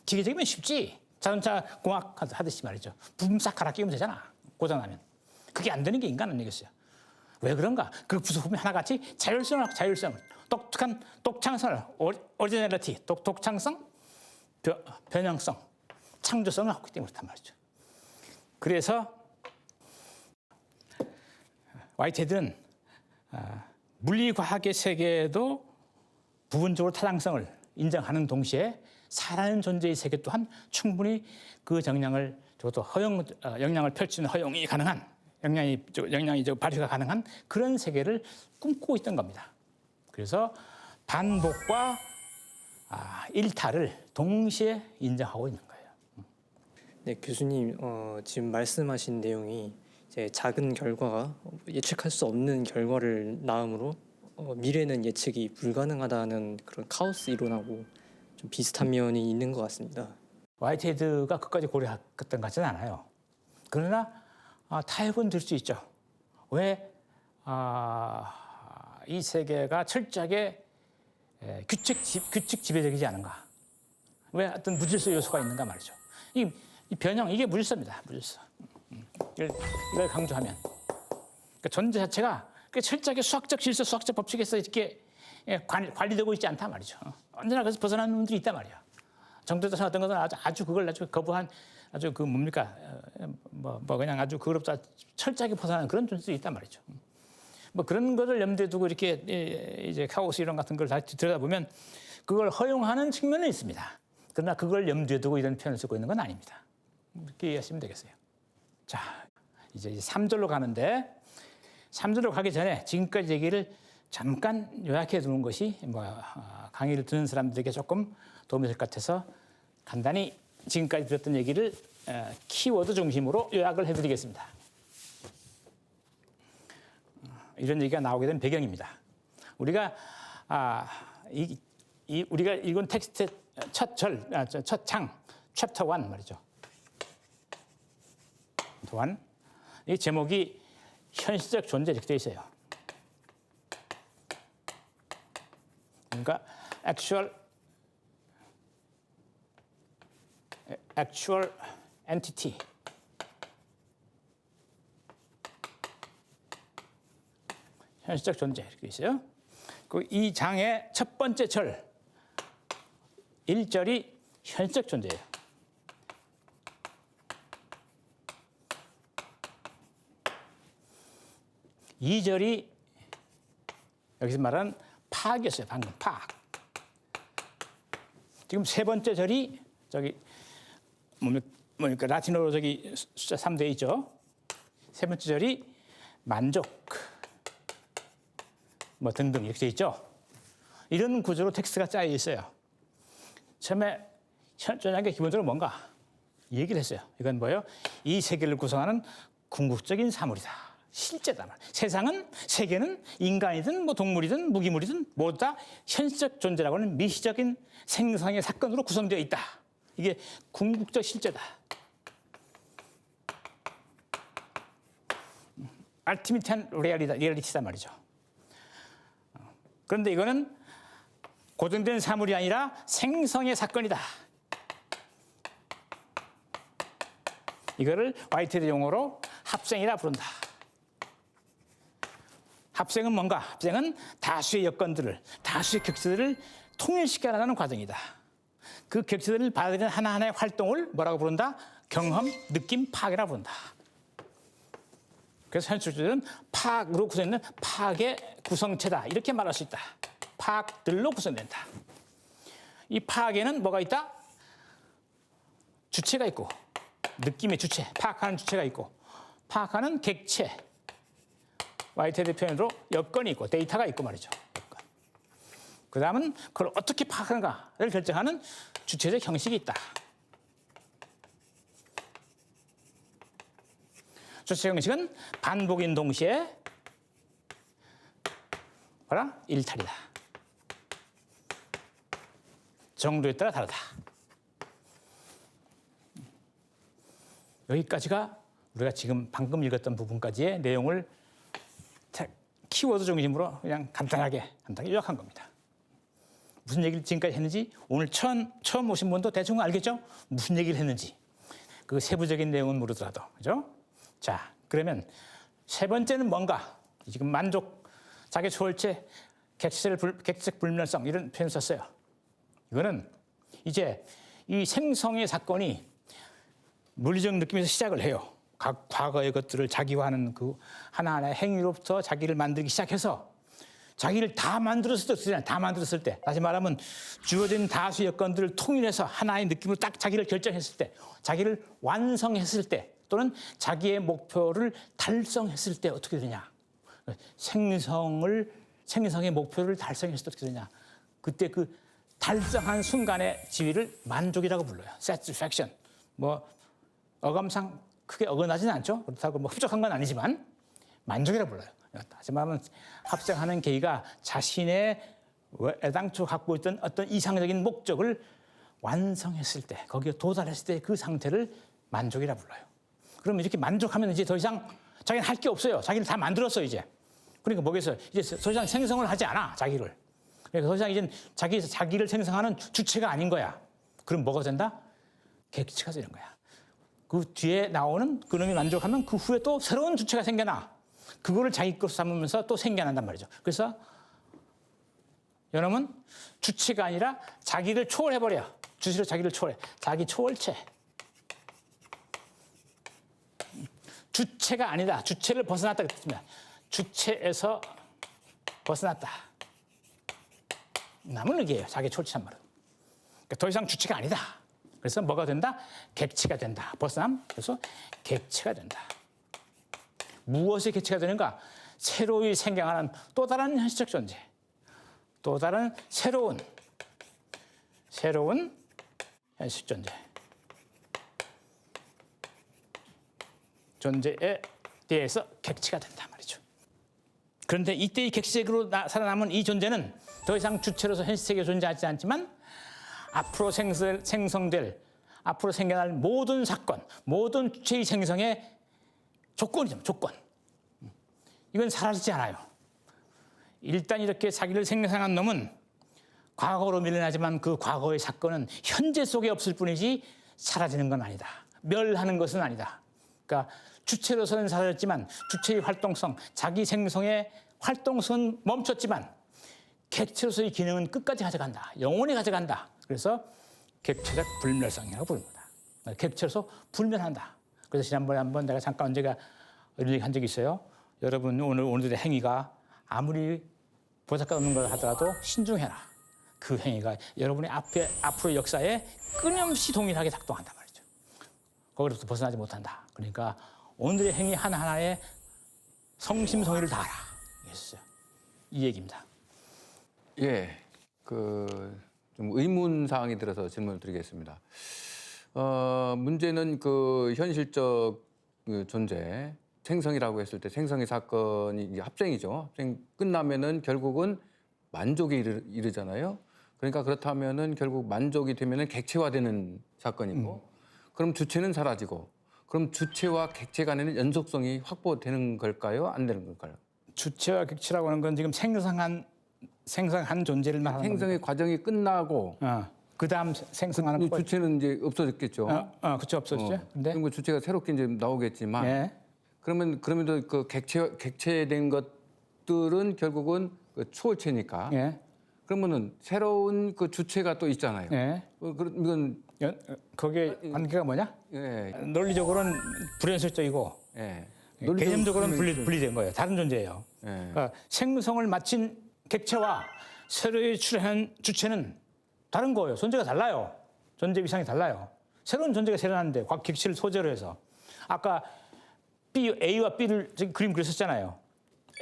기계적이면 쉽지. 자동차 공학 하듯이 말이죠. 부품 싹 갈아 끼우면 되잖아. 고장나면. 그게 안 되는 게 인간 아니겠어요? 왜 그런가? 그 부속품이 하나같이 자율성, 독특한 독창성을, 오리지널리티, 독창성, 변형성, 창조성을 갖고 있기 때문에 그렇단 말이죠. 그래서 화이트헤드는 물리과학의 세계에도 부분적으로 타당성을 인정하는 동시에 살아있는 존재의 세계 또한 충분히 그 영향을 펼치는 허용이 가능한, 영향이 발휘가 가능한 그런 세계를 꿈꾸고 있던 겁니다. 그래서 반복과 일탈을 동시에 인정하고 있는 거예요. 네, 교수님, 지금 말씀하신 내용이 이제 작은 결과가 예측할 수 없는 결과를 낳으므로 미래는 예측이 불가능하다는 그런 카오스 이론하고 좀 비슷한 면이 있는 것 같습니다. 화이트헤드가 끝까지 고려했던 것 같지는 않아요. 그러나 타협은 될 수 있죠. 왜 이 세계가 철저하게 규칙 지배적이지 않은가? 왜 어떤 무질서 요소가 있는가 말이죠. 이 변형, 이게 무질서입니다. 무질서. 이걸 강조하면, 그러니까 존재 자체가 철저하게 수학적 질서, 수학적 법칙에서 이렇게 관리되고 있지 않단 말이죠. 언제나 그래서 벗어나는 놈들이 있단 말이야. 정도에서 어떤 것은 아주 그걸 거부한, 아주 그냥 아주 그것보다 철저하게 벗어나는 그런 존재들이 있단 말이죠. 뭐 그런 것을 염두에 두고 이렇게 이제 카오스 이론 같은 걸 다시 들여다보면 그걸 허용하는 측면은 있습니다. 그러나 그걸 염두에 두고 이런 표현을 쓰고 있는 건 아닙니다. 이렇게 이해하시면 되겠어요. 자, 이제 3절로 가는데, 3절로 가기 전에 지금까지 얘기를 잠깐 요약해 두는 것이 강의를 듣는 사람들에게 조금 도움이 될 것 같아서 간단히 지금까지 들었던 얘기를 키워드 중심으로 요약을 해드리겠습니다. 이런 얘기가 나오게 된 배경입니다. 우리가 우리가 읽은 텍스트의 첫 장, 챕터 1 말이죠. 또한 이 제목이 현실적 존재 이렇게 되어 있어요. 그러니까 actual entity. 현실적 존재 이렇게 있어요. 이 장의 첫 번째 절 1절이 현실적 존재예요. 2절이 여기서 말하는 파악이었어요. 방금 파악. 지금 세 번째 절이 저기 뭡니까 라틴어로 저기 숫자 3대 있죠. 세 번째 절이 만족 뭐 등등 이렇게 돼 있죠. 이런 구조로 텍스트가 짜여 있어요. 처음에 현존하는 게 기본적으로 뭔가 얘기를 했어요. 이건 뭐예요? 이 세계를 구성하는 궁극적인 사물이다. 실제다. 세계는 인간이든 뭐 동물이든 무기물이든 모두 다 현실적 존재라고 하는 미시적인 생성의 사건으로 구성되어 있다. 이게 궁극적 실제다. 알티미트한 리얼리티다 말이죠. 그런데 이거는 고정된 사물이 아니라 생성의 사건이다. 이거를 화이트헤드 용어로 합생이라 부른다. 합생은 뭔가? 합생은 다수의 여건들을, 다수의 객체들을 통일시켜 나가는 과정이다. 그 객체들을 받아들이는 하나하나의 활동을 뭐라고 부른다? 경험, 느낌, 파악이라고 부른다. 그래서 현실주의는 파악으로 구성되는 파악의 구성체다. 이렇게 말할 수 있다. 파악들로 구성된다. 이 파악에는 뭐가 있다? 주체가 있고, 느낌의 주체, 파악하는 주체가 있고, 파악하는 객체, 와이테드 표현으로 여건이 있고 데이터가 있고 말이죠. 그 다음은 그걸 어떻게 파악하는가를 결정하는 주체적 형식이 있다. 주체적 형식은 반복인 동시에 뭐라? 일탈이다. 정도에 따라 다르다. 여기까지가 우리가 지금 방금 읽었던 부분까지의 내용을 키워드 중심으로 그냥 간단하게 요약한 겁니다. 무슨 얘기를 지금까지 했는지 오늘 처음 오신 분도 대충 알겠죠? 무슨 얘기를 했는지. 그 세부적인 내용은 모르더라도. 그죠? 자, 그러면 세 번째는 뭔가? 지금 만족, 자기 초월체, 객체적 불면성 이런 표현 썼어요. 이거는 이제 이 생성의 사건이 물리적 느낌에서 시작을 해요. 각 과거의 것들을 자기화하는 그 하나하나의 행위로부터 자기를 만들기 시작해서 자기를 다 만들었을 때, 다 만들었을 때, 다시 말하면 주어진 다수 여건들을 통일해서 하나의 느낌으로 딱 자기를 결정했을 때, 자기를 완성했을 때, 또는 자기의 목표를 달성했을 때 어떻게 되냐? 생성의 목표를 달성했을 때 어떻게 되냐? 그때 그 달성한 순간의 지위를 만족이라고 불러요. satisfaction. 뭐 어감상 크게 어긋나지는 않죠. 그렇다고 뭐 흡족한 건 아니지만 만족이라고 불러요. 하지만 합성하는 계기가 자신의 애당초 갖고 있던 어떤 이상적인 목적을 완성했을 때, 거기에 도달했을 때 그 상태를 만족이라고 불러요. 그러면 이렇게 만족하면 이제 더 이상 자기는 할 게 없어요. 자기를 다 만들었어요, 이제. 그러니까 뭐겠어요? 이제 더 이상 생성을 하지 않아, 자기를. 그러니까 더 이상 이제 자기를 생성하는 주체가 아닌 거야. 그럼 뭐가 된다? 객체가 되는 거야. 그 뒤에 나오는 그놈이 만족하면 그 후에 또 새로운 주체가 생겨나. 그거를 자기 것으로 삼으면서 또 생겨난단 말이죠. 그래서 여러분 주체가 아니라 자기를 초월해버려. 주체로 자기를 초월해. 자기 초월체. 주체가 아니다. 주체를 벗어났다 그랬습니다. 주체에서 벗어났다. 남은 의기예요. 자기 초월체란 말은. 그러니까 더 이상 주체가 아니다. 그래서 뭐가 된다? 객체가 된다. 벗어남. 그래서 객체가 된다. 무엇이 객체가 되는가? 새로이 생겨나는 또 다른 현실적 존재. 또 다른 새로운 현실 존재. 존재에 대해서 객체가 된단 말이죠. 그런데 이때 이 객체적으로 살아남은 이 존재는 더 이상 주체로서 현실 세계에 존재하지 않지만 앞으로 앞으로 생겨날 모든 사건, 모든 주체의 생성의 조건이죠, 조건. 이건 사라지지 않아요. 일단 이렇게 자기를 생성한 놈은 과거로 밀려나지만 그 과거의 사건은 현재 속에 없을 뿐이지 사라지는 건 아니다. 멸하는 것은 아니다. 그러니까 주체로서는 사라졌지만 주체의 활동성, 자기 생성의 활동성은 멈췄지만 객체로서의 기능은 끝까지 가져간다. 영원히 가져간다. 그래서 객체적 불멸성이라고 부릅니다. 객체로서 불멸한다. 그래서 지난번에 한번 내가 잠깐 언제가 이런 얘기 한 적이 있어요. 여러분 오늘의 행위가 아무리 보잘것 없는 걸 하더라도 신중해라. 그 행위가 여러분의 앞으로의 역사에 끊임없이 동일하게 작동한단 말이죠. 거기로부터 벗어나지 못한다. 그러니까 오늘의 행위 하나하나에 성심성의를 다하라. 이 얘기입니다. 예, 좀 의문 사항이 들어서 질문을 드리겠습니다. 문제는 그 현실적 존재, 생성이라고 했을 때 생성의 사건이 이제 합생이죠. 합생 끝나면은 결국은 만족에 이르잖아요. 그러니까 그렇다면은 결국 만족이 되면은 객체화되는 사건이고, 그럼 주체는 사라지고, 그럼 주체와 객체 간에는 연속성이 확보되는 걸까요? 안 되는 걸까요? 주체와 객체라고 하는 건 지금 생성한 존재를 말하는 생성의 과정이 끝나고 그다음 생성하는 주체는 이제 없어졌겠죠. 그렇죠, 없어졌죠. 근데 그리고 주체가 새롭게 이제 나오겠지만, 예. 그러면 그 객체된 것들은 결국은 그 초월체니까. 예. 그러면은 새로운 그 주체가 또 있잖아요. 예. 이건 거기에 관계가 뭐냐? 예. 논리적으로는 불현실적이고 예. 개념적으로는 분리된 거예요. 다른 존재예요. 예. 그러니까 생성을 마친 객체와 새로이 출현한 주체는 다른 거예요. 존재가 달라요. 존재 위상이 달라요. 새로운 존재가 생겨났는데 객체를 소재로 해서 아까 A와 B를 그림 그렸었잖아요.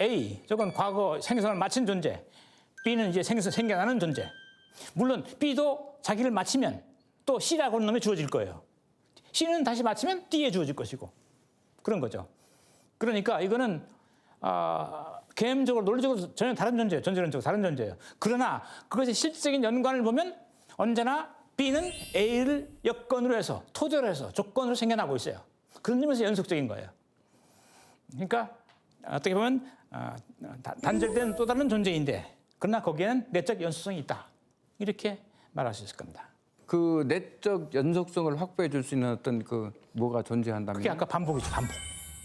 A, 저건 과거 생성을 마친 존재. B는 이제 생겨나는 존재. 물론 B도 자기를 마치면 또 C라고 하는 놈이 주어질 거예요. C는 다시 마치면 D에 주어질 것이고 그런 거죠. 그러니까 이거는 개념적으로 논리적으로 전혀 다른 존재예요. 존재론적으로 다른 존재예요. 그러나 그것의 실질적인 연관을 보면 언제나 B는 A를 여건으로 해서 토대로 해서 조건으로 생겨나고 있어요. 그런 점에서 연속적인 거예요. 그러니까 어떻게 보면 단절된 또 다른 존재인데 그러나 거기에는 내적 연속성이 있다. 이렇게 말할 수 있을 겁니다. 그 내적 연속성을 확보해 줄 수 있는 어떤 그 뭐가 존재한다면 그게 아까 반복이죠.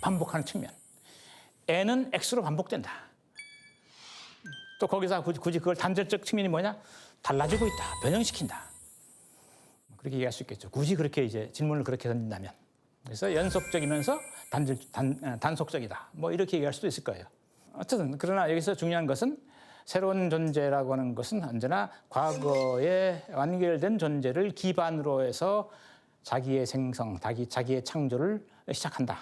반복하는 측면. N은 X로 반복된다. 또 거기서 굳이 그걸 단절적 측면이 뭐냐? 달라지고 있다. 변형시킨다. 그렇게 얘기할 수 있겠죠. 굳이 그렇게 이제 질문을 그렇게 던진다면. 그래서 연속적이면서 단속적이다. 뭐 이렇게 얘기할 수도 있을 거예요. 어쨌든 그러나 여기서 중요한 것은 새로운 존재라고 하는 것은 언제나 과거에 완결된 존재를 기반으로 해서 자기의 생성, 자기의 창조를 시작한다.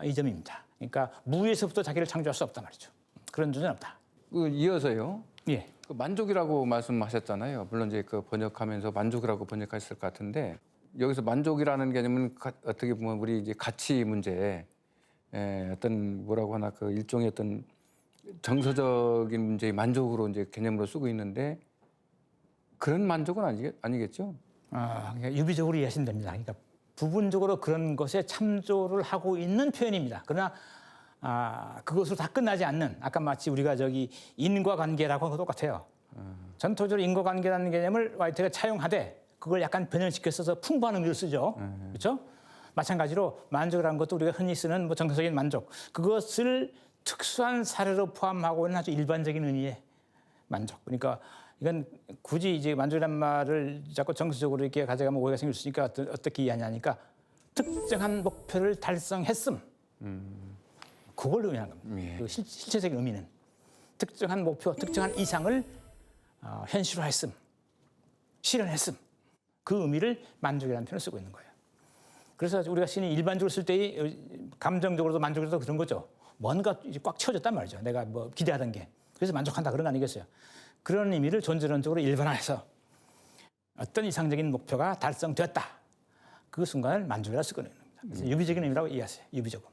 이 점입니다. 그러니까 무에서부터 자기를 창조할 수 없단 말이죠. 그런 존재는 없다. 이어서요. 예. 그 만족이라고 말씀하셨잖아요. 물론 이제 그 번역하면서 만족이라고 번역했을 것 같은데 여기서 만족이라는 개념은 어떻게 보면 우리 이제 가치 문제, 어떤 뭐라고 하나 그 일종의 어떤 정서적인 문제의 만족으로 이제 개념으로 쓰고 있는데 그런 만족은 아니겠죠? 그러니까 유비적으로 이해하시면 됩니다. 그러니까 부분적으로 그런 것에 참조를 하고 있는 표현입니다. 그러나 그것으로 다 끝나지 않는 아까 마치 우리가 인과관계라고 하고 똑같아요. 전통적으로 인과관계라는 개념을 화이트가 차용하되 그걸 약간 변형시켜 써서 풍부한 의미를 쓰죠. 그렇죠? 마찬가지로 만족이라는 것도 우리가 흔히 쓰는 뭐 정서적인 만족 그것을 특수한 사례로 포함하고 있는 아주 일반적인 의미의 만족. 그러니까 이건 굳이 이제 만족이라는 말을 자꾸 정서적으로 이렇게 가져가면 오해가 생길 수 있으니까 어떻게 이해하냐니까 특정한 목표를 달성했음. 그걸 의미하는 겁니다. 예. 그 실체적인 의미는 특정한 목표, 특정한 이상을 현실화했음, 실현했음. 그 의미를 만족이라는 표현을 쓰고 있는 거예요. 그래서 우리가 신이 일반적으로 쓸 때 감정적으로도 만족으로도 그런 거죠. 뭔가 이제 꽉 채워졌단 말이죠. 내가 뭐 기대하던 게. 그래서 만족한다 그런 거 아니겠어요. 그런 의미를 존재론적으로 일반화해서 어떤 이상적인 목표가 달성되었다. 그 순간을 만족이라 쓰고 있는 겁니다. 그래서 유비적인 의미라고 이해하세요. 유비적으로.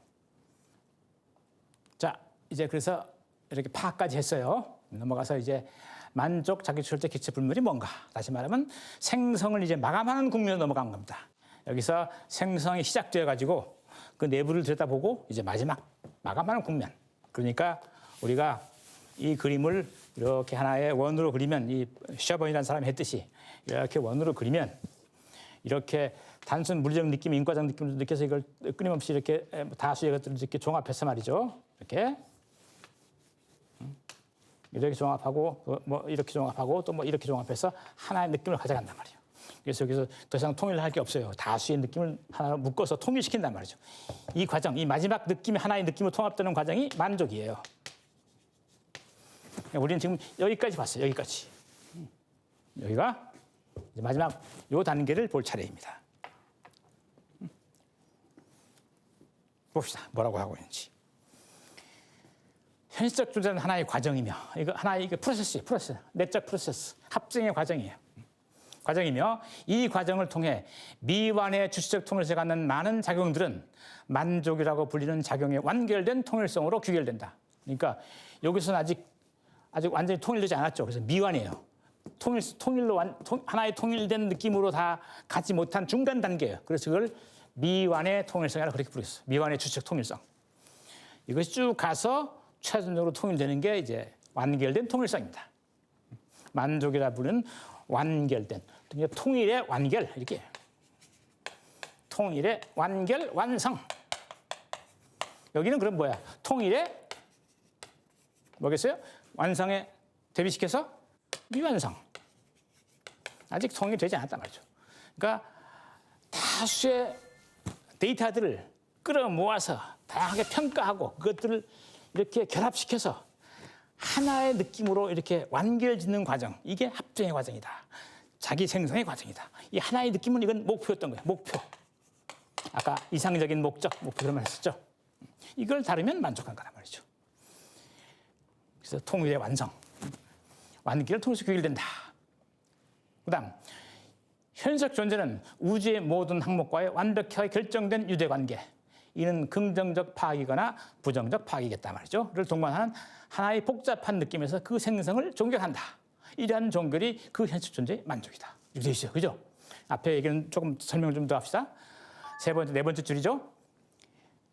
자, 이제 그래서 이렇게 파악까지 했어요. 넘어가서 이제 만족, 자기주체적 기체 불멸이 뭔가. 다시 말하면 생성을 이제 마감하는 국면으로 넘어간 겁니다. 여기서 생성이 시작되어 가지고 그 내부를 들여다보고 이제 마지막 마감하는 국면. 그러니까 우리가 이 그림을 이렇게 하나의 원으로 그리면 이 샤번이라는 사람이 했듯이 이렇게 원으로 그리면 이렇게 단순 물리적 느낌, 인과적 느낌을 느껴서 이걸 끊임없이 이렇게 다수의 것들을 이렇게 종합해서 말이죠. 이렇게 종합하고 뭐 이렇게 종합하고 또 뭐 이렇게 종합해서 하나의 느낌을 가져간단 말이에요. 그래서 여기서 더 이상 통일을 할 게 없어요. 다수의 느낌을 하나로 묶어서 통일시킨단 말이죠. 이 과정, 이 마지막 느낌이 하나의 느낌으로 통합되는 과정이 만족이에요. 우리는 지금 여기까지 봤어요. 여기까지. 여기가 이제 마지막 요 단계를 볼 차례입니다. 봅시다. 뭐라고 하고 있는지. 현실적 존재는 하나의 과정이며 이거 하나의 프로세스, 내적 프로세스, 합증의 과정이에요. 과정이며 이 과정을 통해 미완의 주체적 통일성을 갖는 많은 작용들은 만족이라고 불리는 작용에 완결된 통일성으로 귀결된다. 그러니까 여기서는 아직 완전히 통일되지 않았죠. 그래서 미완이에요. 통일로 하나의 통일된 느낌으로 다 갖지 못한 중간 단계예요. 그래서 그걸 미완의 통일성이라고 그렇게 부르겠어요. 미완의 주체적 통일성. 이것이 쭉 가서 최종적으로 통일되는 게 이제 완결된 통일성입니다. 만족이라 부르는 완결된 통일의 완결 이렇게 통일의 완결 완성. 여기는 그럼 뭐야? 통일의 뭐겠어요? 완성에 대비시켜서 미완성. 아직 통일되지 않았단 말이죠. 그러니까 다수의 데이터들을 끌어모아서 다양하게 평가하고 그것들을 이렇게 결합시켜서 하나의 느낌으로 이렇게 완결짓는 과정, 이게 합정의 과정이다. 자기 생성의 과정이다. 이 하나의 느낌은 이건 목표였던 거예요. 목표. 아까 이상적인 목적, 목표 그런 말 했었죠. 이걸 다루면 만족한 거란 말이죠. 그래서 통일의 완성. 완결을 통해서 규율된다. 그다음 현석 존재는 우주의 모든 항목과의 완벽하게 결정된 유대관계. 이는 긍정적 파악이거나 부정적 파악이겠다 말이죠.를 동반하는 하나의 복잡한 느낌에서 그 생성을 종결한다. 이러한 종결이 그 현실 존재의 만족이다. 이렇게 돼 있어요. 그죠? 앞에 얘기는 조금 설명을 좀 더 합시다. 네 번째 줄이죠.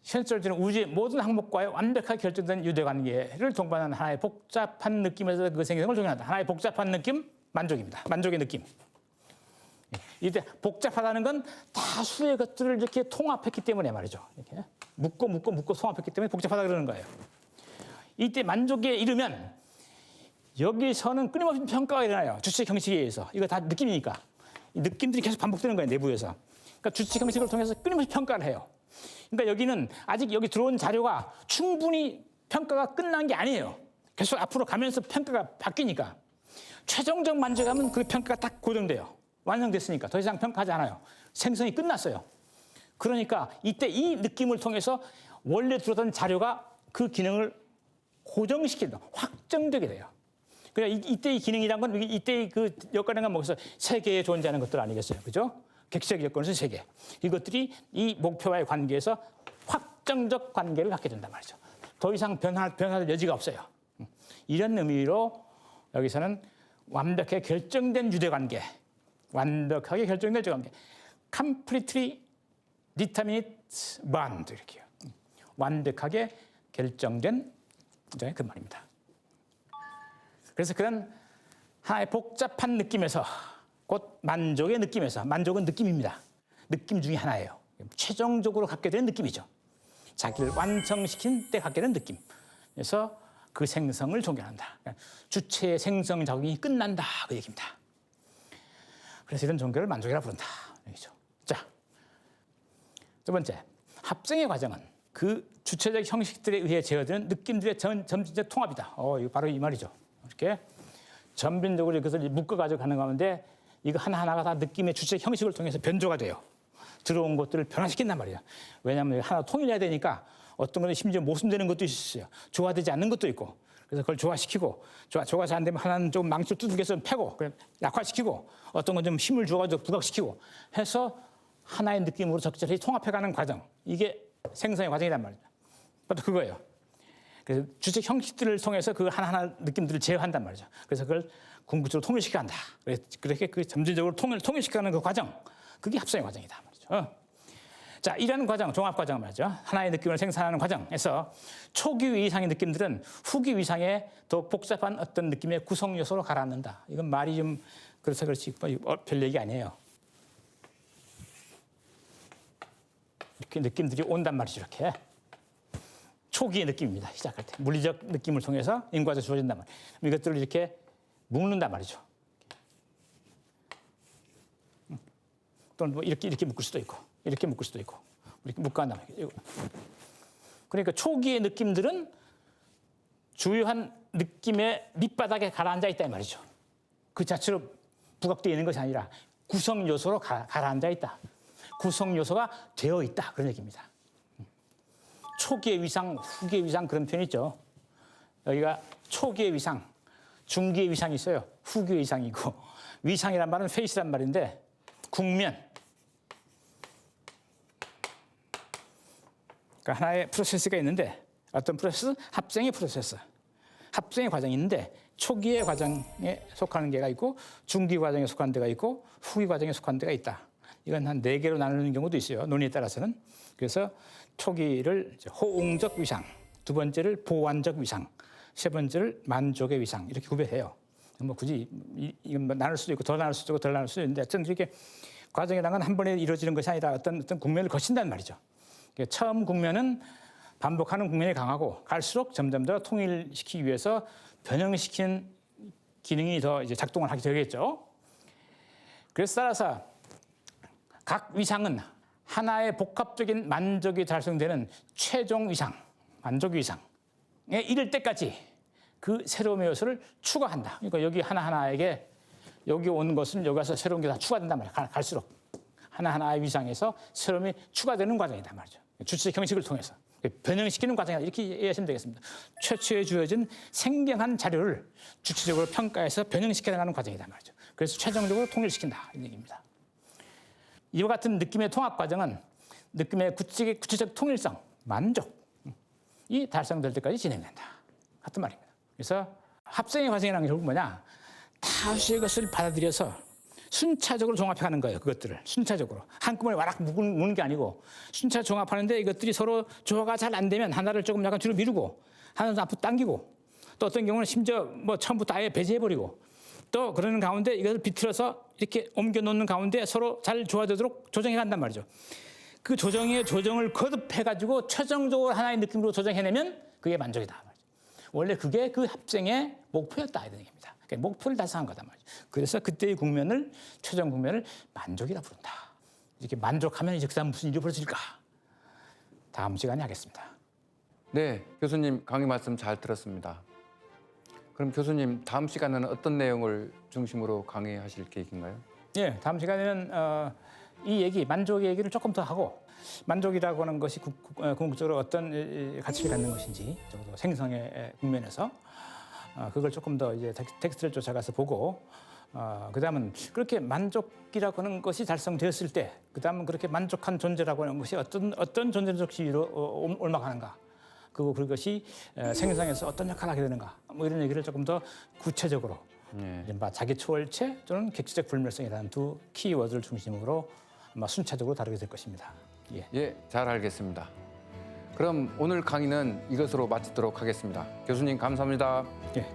현실 존재는 우주의 모든 항목과의 완벽하게 결정된 유대관계를 동반하는 하나의 복잡한 느낌에서 그 생성을 종결한다. 하나의 복잡한 느낌, 만족입니다. 만족의 느낌. 이때 복잡하다는 건 다수의 것들을 이렇게 통합했기 때문에 말이죠. 이렇게 묶고 통합했기 때문에 복잡하다 그러는 거예요. 이때 만족에 이르면 여기서는 끊임없이 평가가 일어나요. 주체 형식에 의해서. 이거 다 느낌이니까. 이 느낌들이 계속 반복되는 거예요. 내부에서. 그러니까 주체 형식을 통해서 끊임없이 평가를 해요. 그러니까 여기는 아직 여기 들어온 자료가 충분히 평가가 끝난 게 아니에요. 계속 앞으로 가면서 평가가 바뀌니까. 최종적 만족하면 그 평가가 딱 고정돼요. 완성됐으니까 더 이상 평가하지 않아요. 생성이 끝났어요. 그러니까 이때 이 느낌을 통해서 원래 들어던 자료가 그 기능을 고정시킨다. 확정되게 돼요. 그러니까 이때 이 기능이란 건 이때 그 여건이란 건 뭐겠어요? 세계에 존재하는 것들 아니겠어요? 그죠? 객체적 여건에서 세계. 이것들이 이 목표와의 관계에서 확정적 관계를 갖게 된단 말이죠. 더 이상 변화할 여지가 없어요. 이런 의미로 여기서는 완벽하게 결정된 유대관계, 완벽하게 결정된 유대관계, completely determinate bond 이렇게요. 완벽하게 결정된 그 말입니다. 그래서 그런 하나의 복잡한 느낌에서 곧 만족의 느낌에서, 만족은 느낌입니다. 느낌 중에 하나예요. 최종적으로 갖게 되는 느낌이죠. 자기를 완성시킨 때 갖게 되는 느낌. 그래서 그 생성을 종결한다. 주체의 생성 작용이 끝난다. 그 얘기입니다. 그래서 이런 종결을 만족이라 부른다. 얘기죠. 자, 두 번째, 합성의 과정은 그 주체적 형식들에 의해 제어되는 느낌들의 점진적 통합이다. 이거 바로 이 말이죠. 이렇게 점진적으로 이것을 묶어가지고 가는 가운데 이거 하나하나가 다 느낌의 주체 형식을 통해서 변조가 돼요. 들어온 것들을 변화시킨단 말이에요. 왜냐하면 하나 통일해야 되니까 어떤 것은 심지어 모순되는 것도 있어요. 조화되지 않는 것도 있고. 그래서 그걸 조화시키고, 조화가 잘 안 되면 하나는 좀 망치를 두들겨서 패고, 약화시키고, 어떤 건 좀 힘을 주어가지고 부각시키고 해서 하나의 느낌으로 적절히 통합해가는 과정. 이게 생성의 과정이란 말이죠. 그것도 그거예요. 그래서 주체 형식들을 통해서 그 하나하나 느낌들을 제어한단 말이죠. 그래서 그걸 궁극적으로 통일시켜간다. 그렇게 그 점진적으로 통일시켜가는 그 과정, 그게 합성의 과정이다 말이죠. 자, 이런 과정, 종합 과정 말이죠. 하나의 느낌을 생산하는 과정에서 초기 이상의 느낌들은 후기 이상의 더 복잡한 어떤 느낌의 구성 요소로 가라앉는다. 이건 말이 좀 그래서 그렇지 별 얘기 아니에요. 이렇게 느낌들이 온단 말이죠. 이렇게 초기의 느낌입니다. 시작할 때 물리적 느낌을 통해서 인과적 주어진단 말이에요. 이것들을 이렇게 묶는단 말이죠. 또는 뭐 이렇게 묶을 수도 있고, 이렇게 묶을 수도 있고, 이렇게 묶어간단 말이에요. 그러니까 초기의 느낌들은 주요한 느낌의 밑바닥에 가라앉아 있다 이 말이죠. 그 자체로 부각되어 있는 것이 아니라 구성 요소로 가라앉아 있다. 구성 요소가 되어 있다 그런 얘기입니다. 초기의 위상, 후기의 위상 그런 표현이 있죠. 여기가 초기의 위상, 중기의 위상이 있어요. 후기의 위상이고 위상이란 말은 페이스란 말인데 국면. 그러니까 하나의 프로세스가 있는데 어떤 프로세스? 합성의 프로세스. 합성의 과정이 있는데 초기의 과정에 속하는 게가 있고 중기 과정에 속하는 데가 있고 후기 과정에 속하는 데가 있다. 이건 한 4개로 나누는 경우도 있어요. 논리에 따라서는. 그래서 초기를 호응적 위상, 두 번째를 보완적 위상, 세 번째를 만족의 위상 이렇게 구별해요. 뭐 굳이 이건 나눌 수도 있고 더 나눌 수도 있고 덜 나눌 수도 있는데 어쨌든 이렇게 과정이라는 건 한 번에 이루어지는 것이 아니라 어떤 국면을 거친다는 말이죠. 처음 국면은 반복하는 국면이 강하고 갈수록 점점 더 통일시키기 위해서 변형시키는 기능이 더 이제 작동을 하게 되겠죠. 그래서 따라서 각 위상은 하나의 복합적인 만족이 달성되는 최종 위상, 만족 위상에 이를 때까지 그 새로움의 요소를 추가한다. 그러니까 여기 하나하나에게 여기 온 것은 여기 와서 새로운 게 다 추가된단 말이에요. 갈수록 하나하나의 위상에서 새로움이 추가되는 과정이란 말이죠. 주체적 형식을 통해서 변형시키는 과정이다. 이렇게 이해하시면 되겠습니다. 최초에 주어진 생경한 자료를 주체적으로 평가해서 변형시켜 나가는 과정이란 말이죠. 그래서 최종적으로 통일시킨다. 이 얘기입니다. 이와 같은 느낌의 통합 과정은 느낌의 구체적 통일성, 만족이 달성될 때까지 진행된다. 같은 말입니다. 그래서 합성의 과정이라는 게 결국 뭐냐? 다수의 것을 받아들여서 순차적으로 종합해가는 거예요. 그것들을 순차적으로 한꺼번에 와락 묶는 게 아니고 순차 종합하는데 이것들이 서로 조화가 잘 안 되면 하나를 조금 약간 뒤로 미루고 하나는 앞으로 당기고 또 어떤 경우는 심지어 뭐 처음부터 아예 배제해버리고 또 그러는 가운데 이것을 비틀어서 이렇게 옮겨 놓는 가운데 서로 잘 조화되도록 조정해 간단 말이죠. 그 조정을 거듭해가지고 최종적으로 하나의 느낌으로 조정해내면 그게 만족이다. 원래 그게 그 합성의 목표였다 이런 얘기입니다. 그러니까 목표를 달성한 거다 말이죠. 그래서 그때의 국면을 최종 국면을 만족이라 부른다. 이렇게 만족하면 이제 그다음 무슨 일이 벌어질까? 다음 시간에 하겠습니다. 네, 교수님 강의 말씀 잘 들었습니다. 그럼 교수님 다음 시간에는 어떤 내용을 중심으로 강의하실 계획인가요? 예, 다음 시간에는 이 얘기, 만족의 얘기를 조금 더 하고 만족이라고 하는 것이 궁극적으로 어떤 가치를 갖는 것인지 적어도 생성의 국면에서 그걸 조금 더 이제 텍스트를 쫓아가서 보고 그다음은 그렇게 만족이라고 하는 것이 달성되었을 때 그다음은 그렇게 만족한 존재라고 하는 것이 어떤 존재적 지위로 올라가는가 그리고 그것이 생성에서 어떤 역할을 하게 되는가 뭐 이런 얘기를 조금 더 구체적으로 이른바 자기 초월체 또는 객체적 불멸성이라는 두 키워드를 중심으로 아마 순차적으로 다루게 될 것입니다. 예, 잘 알겠습니다. 그럼 오늘 강의는 이것으로 마치도록 하겠습니다. 교수님 감사합니다. 예.